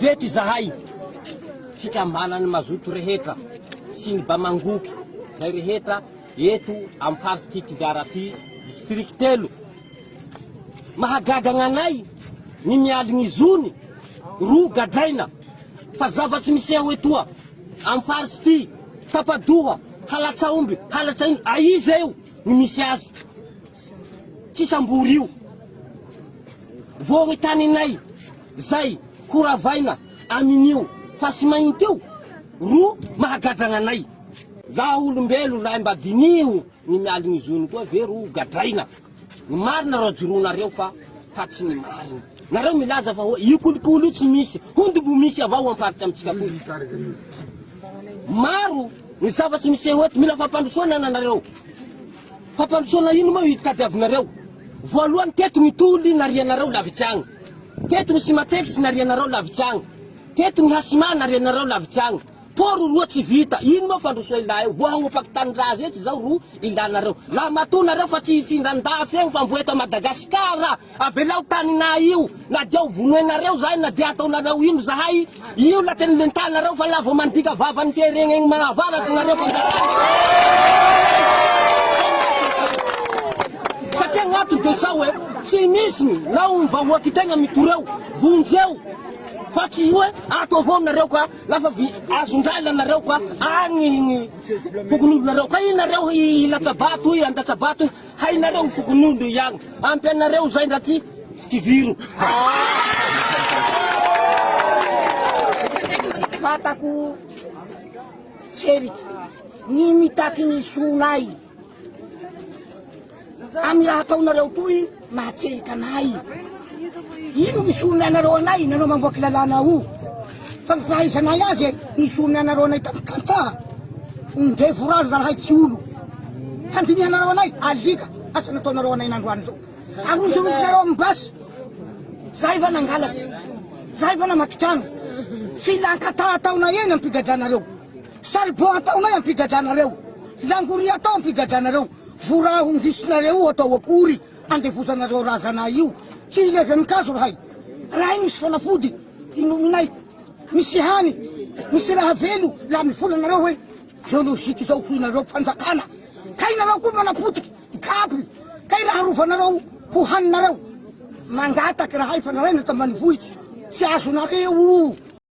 veto izahay fikambanany mazoto rehetra sy ny Bamangoky zay rehetra eto amin'ny faritsy ty Tijara ty district telo. Mahagaga gn'anay ny mialigny zony ro gadraina fa zavatsy miseho etoa amin'ny faritsy ty Tapadoha, Halatsaomby, Halatsainy, aiza eo ny misy azy tsy sambory io vo gny taninay zay horavaina amin'io fa sy mainty io ro mahagadrana anay. La olombelo lahy mba dinio ny mialigny zony koa ve ro gadraina. Ny marina ro jironareo fa tsy ny marina. Nareo milaza fa io kolokolo tsy misy, hondombo misy avao amin'ny faritsy amitsika koy. Maro ny zavatsy miseho eto mila fampandrosoana nanareo. Fampandrosoana ino moa itadiavinareo? Voalohany teto ny toly narianareo lavitsy agny. Teto ny Simatex narianareo lavitsy agny. Teto ny Hasima narianareo lavitsy agny. Poro roa tsy vita, ino moa fandrosoa ilà eo? Voahagnopaky tanindrazy eto zao ro ilanareo. La matonareo fa tsy hifindran-dafy eo fa mboeto Madagasikara. Avelao tanina io, na dia vonoenareo zahay, na dia ataonareo ino zahay, io la tena lentanareo fa la vo mandika vavan'ny firenena igny mahavaratsy nareo fa satria gn'ato de sao tsy misy nao ny vahoaky tegna mitoreo, vonjeo. Fa tsy io ato avao nareo ka lafa azondrala nareo ka agny ny fokon'olonareo ka inareo hilatsabato andatsabato hainareo ny fokon'olo iagny ampianareo zay ndratsy kiviro. Fatako tseriky ny mitaky ny sonay amy raha ataonareo toy mahatseriky anay. Ino misony anareo anay, nanao mamboaky lalàna io. Fa fahaizanay azy misony anareo anay tamin'ny kantsaha. Nde vorazy zarahay tsy olo. Fandinihanareo anay, alika, asa nataonareo anay nandroany zao. Aronjorontsonareo amin'ny basy. Zay va nangalatsy. Zay va namaky trano. Filankata ataonay eny ampigadranareo. Saribô ataonay ampigadranareo. Langory atao ampigadranareo. Voraho ndisonareo atao akory andevozanareo razanay io. Tsy levy amin'ny kazo rahay. Raha iny misy fanafody, inominay, misy hany, misy raha velo, la mivolanareo hoe biolojika zao hoinareo fanjakana. Kay nareo koa manapotiky, kapy, kay raha rovanareo ho haninareo. Mangataky rahay fa naraina tambany vohitsy, tsy azonareo.